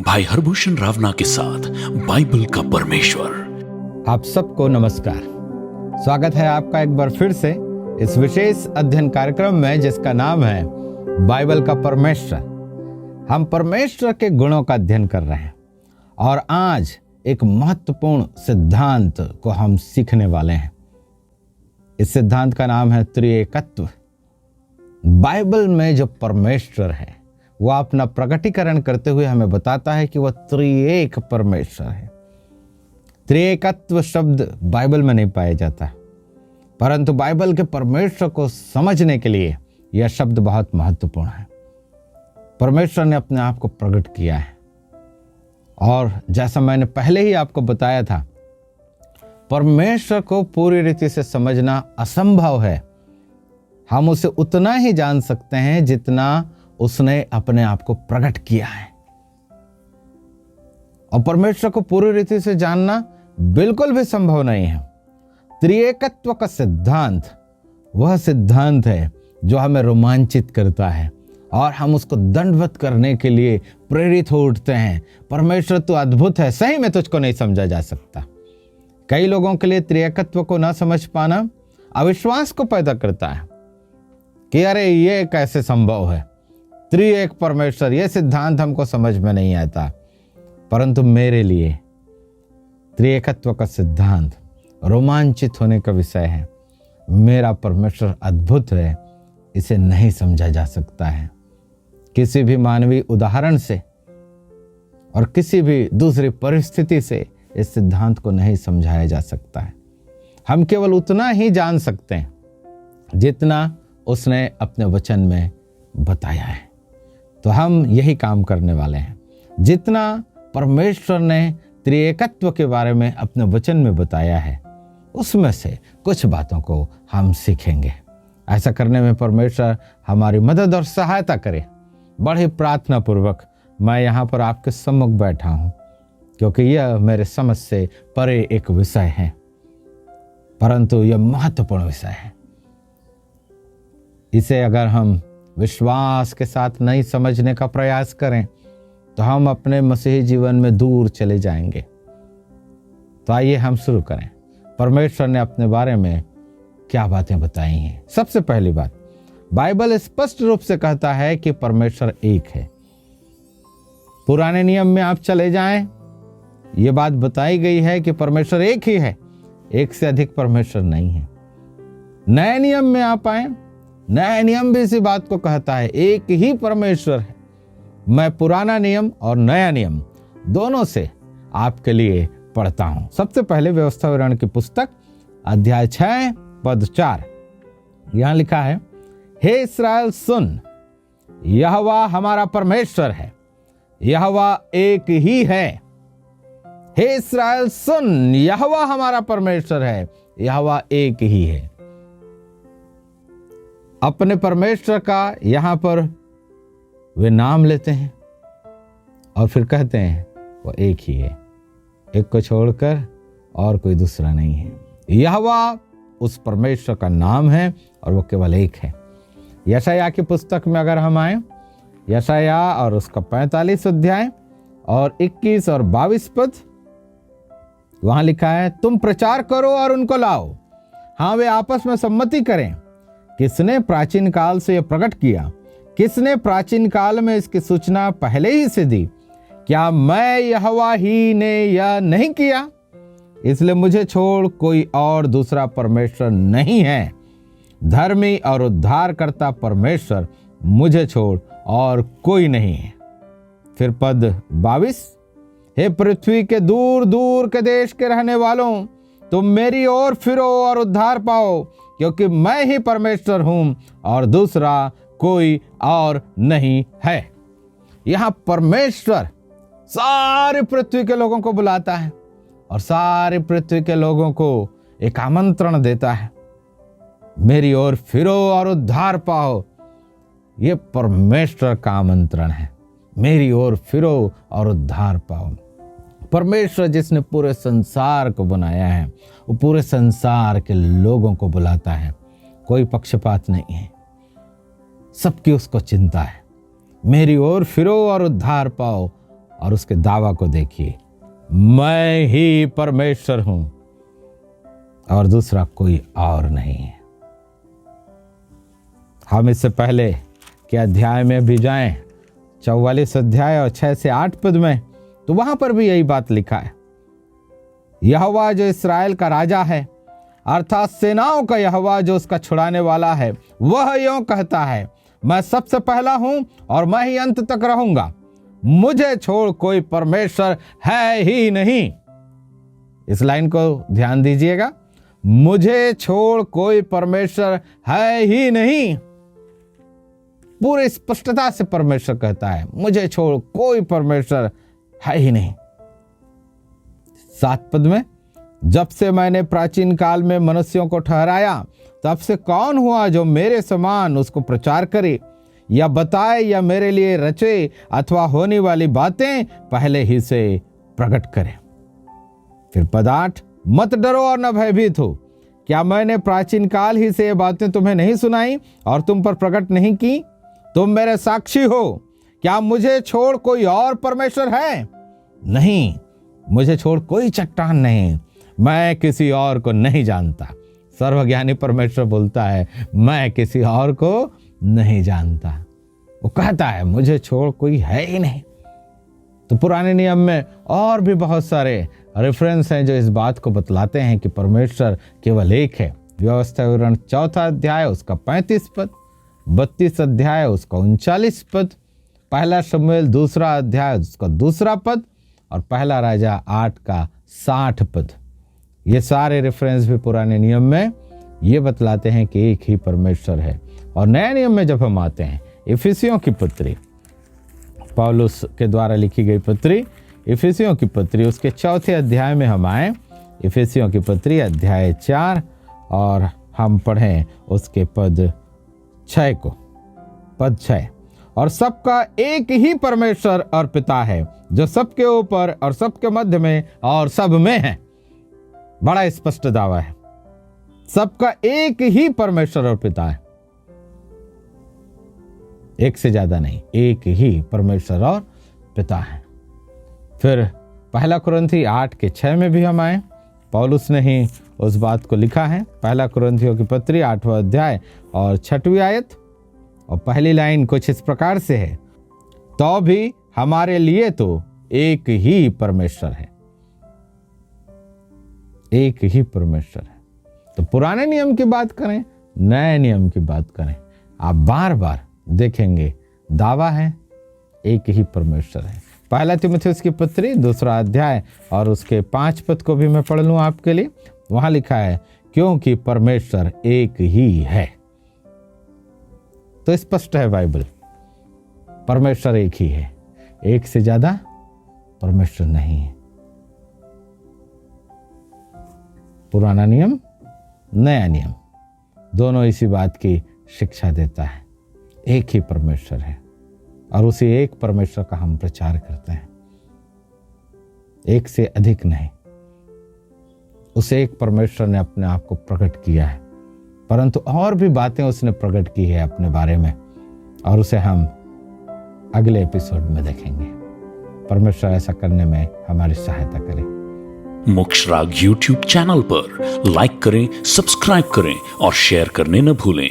भाई हरभूषण रावना के साथ बाइबल का परमेश्वर। आप सबको नमस्कार। स्वागत है आपका एक बार फिर से इस विशेष अध्ययन कार्यक्रम में जिसका नाम है बाइबल का परमेश्वर। हम परमेश्वर के गुणों का अध्ययन कर रहे हैं और आज एक महत्वपूर्ण सिद्धांत को हम सीखने वाले हैं। इस सिद्धांत का नाम है त्रिएकत्व। बाइबल में जो परमेश्वर है वह अपना प्रकटीकरण करते हुए हमें बताता है कि वह त्रिएक परमेश्वर है। त्रिएकत्व शब्द बाइबल में नहीं पाया जाता, परंतु बाइबल के परमेश्वर को समझने के लिए यह शब्द बहुत महत्वपूर्ण है। परमेश्वर ने अपने आप को प्रकट किया है और जैसा मैंने पहले ही आपको बताया था, परमेश्वर को पूरी रीति से समझना असंभव है। हम उसे उतना ही जान सकते हैं जितना उसने अपने आप को प्रकट किया है, और परमेश्वर को पूरी रीति से जानना बिल्कुल भी संभव नहीं है। त्रिएकत्व का सिद्धांत वह सिद्धांत है जो हमें रोमांचित करता है और हम उसको दंडवत करने के लिए प्रेरित हो उठते हैं। परमेश्वर तो अद्भुत है, सही में तुझको नहीं समझा जा सकता। कई लोगों के लिए त्रिएकत्व को ना समझ पाना अविश्वास को पैदा करता है कि अरे ये कैसे संभव है, त्रिएक परमेश्वर, यह सिद्धांत हमको समझ में नहीं आता। परंतु मेरे लिए त्रिएकत्व का सिद्धांत रोमांचित होने का विषय है। मेरा परमेश्वर अद्भुत है, इसे नहीं समझा जा सकता है। किसी भी मानवीय उदाहरण से और किसी भी दूसरी परिस्थिति से इस सिद्धांत को नहीं समझाया जा सकता है। हम केवल उतना ही जान सकते हैं जितना उसने अपने वचन में बताया है। तो हम यही काम करने वाले हैं। जितना परमेश्वर ने त्रिएकत्व के बारे में अपने वचन में बताया है, उसमें से कुछ बातों को हम सीखेंगे। ऐसा करने में परमेश्वर हमारी मदद और सहायता करे। बड़े प्रार्थना पूर्वक मैं यहाँ पर आपके सम्मुख बैठा हूँ, क्योंकि यह मेरे समझ से परे एक विषय है, परंतु यह महत्वपूर्ण विषय है। इसे अगर हम विश्वास के साथ नहीं समझने का प्रयास करें तो हम अपने मसीही जीवन में दूर चले जाएंगे। तो आइए हम शुरू करें। परमेश्वर ने अपने बारे में क्या बातें बताई हैं। सबसे पहली बात, बाइबल स्पष्ट रूप से कहता है कि परमेश्वर एक है। पुराने नियम में आप चले जाएं, ये बात बताई गई है कि परमेश्वर एक ही है, एक से अधिक परमेश्वर नहीं है। नए नियम में आप आए, नया नियम भी इसी बात को कहता है, एक ही परमेश्वर है। मैं पुराना नियम और नया नियम दोनों से आपके लिए पढ़ता हूं। सबसे पहले व्यवस्था विवरण की पुस्तक अध्याय 6 पद 4, यहां लिखा है, हे इस्राएल सुन, यहोवा हमारा परमेश्वर है, यहोवा एक ही है। हे इस्राएल सुन, यहोवा हमारा परमेश्वर है, यहोवा एक ही है। अपने परमेश्वर का यहां पर वे नाम लेते हैं और फिर कहते हैं वो एक ही है, एक को छोड़कर और कोई दूसरा नहीं है। यहोवा उस परमेश्वर का नाम है और वो केवल एक है। यशायाह की पुस्तक में अगर हम आए, यशायाह और उसका 45 अध्याय और 21 और 22 पद, वहां लिखा है, तुम प्रचार करो और उनको लाओ, हाँ वे आपस में सम्मति करें। किसने प्राचीन काल से यह प्रकट किया? किसने प्राचीन काल में इसकी सूचना पहले ही से दी? क्या मैं यहोवा ही ने यह नहीं किया? इसलिए मुझे छोड़ कोई और दूसरा परमेश्वर नहीं है। धर्मी और उद्धारकर्ता परमेश्वर मुझे छोड़ और कोई नहीं है। फिर पद 22, हे पृथ्वी के दूर दूर के देश के रहने वालों, तुम मेरी ओर फिरो और उद्धार पाओ, क्योंकि मैं ही परमेश्वर हूं और दूसरा कोई और नहीं है। यहां परमेश्वर सारी पृथ्वी के लोगों को बुलाता है और सारी पृथ्वी के लोगों को एक आमंत्रण देता है, मेरी ओर फिरो और उद्धार पाओ। यह परमेश्वर का आमंत्रण है, मेरी ओर फिरो और उद्धार पाओ। परमेश्वर जिसने पूरे संसार को बनाया है, वो पूरे संसार के लोगों को बुलाता है। कोई पक्षपात नहीं है, सबकी उसको चिंता है। मेरी ओर फिरो और उद्धार पाओ और उसके दावा को देखिए, मैं ही परमेश्वर हूं और दूसरा कोई और नहीं है। हम इससे पहले के अध्याय में भी जाएं, 44 अध्याय और 6 से 8 पद में, तो वहां पर भी यही बात लिखा है। यहोवा जो इस्राएल का राजा है, अर्थात सेनाओं का यहोवा जो उसका छुड़ाने वाला है, वह यूं कहता है, मैं सबसे पहला हूं और मैं ही अंत तक रहूंगा, मुझे छोड़ कोई परमेश्वर है ही नहीं। इस लाइन को ध्यान दीजिएगा, मुझे छोड़ कोई परमेश्वर है ही नहीं। पूरी स्पष्टता से परमेश्वर कहता है, मुझे छोड़ कोई परमेश्वर है ही नहीं। 7 पद में, जब से मैंने प्राचीन काल में मनुष्यों को ठहराया, तब से कौन हुआ जो मेरे समान उसको प्रचार करे या बताए या मेरे लिए रचे अथवा होने वाली बातें पहले ही से प्रकट करे। फिर पद 8, मत डरो और न भयभीत हो, क्या मैंने प्राचीन काल ही से ये बातें तुम्हें नहीं सुनाई और तुम पर प्रकट नहीं की? तुम मेरे साक्षी हो। क्या मुझे छोड़ कोई और परमेश्वर है? नहीं, मुझे छोड़ कोई चट्टान नहीं, मैं किसी और को नहीं जानता। सर्वज्ञानी परमेश्वर बोलता है, मैं किसी और को नहीं जानता। वो कहता है, मुझे छोड़ कोई है ही नहीं। तो पुराने नियम में और भी बहुत सारे रेफरेंस हैं जो इस बात को बतलाते हैं कि परमेश्वर केवल एक है। व्यवस्था विवरण 4 अध्याय उसका 35 पद, 32 अध्याय उसका 39 पद, 1 शमूएल 2 अध्याय उसका 2 पद और 1 राजा 8 का 60 पद। ये सारे रेफरेंस भी पुराने नियम में ये बतलाते हैं कि एक ही परमेश्वर है। और नए नियम में जब हम आते हैं, इफिसियों की पत्री, पौलुस के द्वारा लिखी गई पत्री, इफिसियों की पत्री, उसके 4 अध्याय में हम आए। इफिसियों की पत्री अध्याय 4 और हम पढ़ें उसके पद 6 को। पद 6, और सबका एक ही परमेश्वर और पिता है, जो सबके ऊपर और सबके मध्य में और सब में है। बड़ा स्पष्ट दावा है, सबका एक ही परमेश्वर और पिता है, एक से ज्यादा नहीं, एक ही परमेश्वर और पिता है। फिर 1 कुरिन्थी 8 के 6 में भी हम आए, पौलुस ने ही उस बात को लिखा है। 1 कुरिन्थियों की पत्री 8वां अध्याय और 6वीं आयत, और पहली लाइन कुछ इस प्रकार से है, तो भी हमारे लिए तो एक ही परमेश्वर है, एक ही परमेश्वर है। तो पुराने नियम की बात करें, नए नियम की बात करें, आप बार बार देखेंगे दावा है, एक ही परमेश्वर है। 1 तीमुथियुस की पत्री 2 अध्याय और उसके 5 पद को भी मैं पढ़ लूं आपके लिए। वहां लिखा है, क्योंकि परमेश्वर एक ही है। तो स्पष्ट है बाइबल, परमेश्वर एक ही है, एक से ज्यादा परमेश्वर नहीं है। पुराना नियम, नया नियम, दोनों इसी बात की शिक्षा देता है, एक ही परमेश्वर है और उसी एक परमेश्वर का हम प्रचार करते हैं, एक से अधिक नहीं। उस एक परमेश्वर ने अपने आप को प्रकट किया है, परंतु और भी बातें उसने प्रकट की है अपने बारे में, और उसे हम अगले एपिसोड में देखेंगे। परमेश्वर ऐसा करने में हमारी सहायता करे। मोक्ष राग YouTube चैनल पर लाइक करें, सब्सक्राइब करें और शेयर करने न भूलें।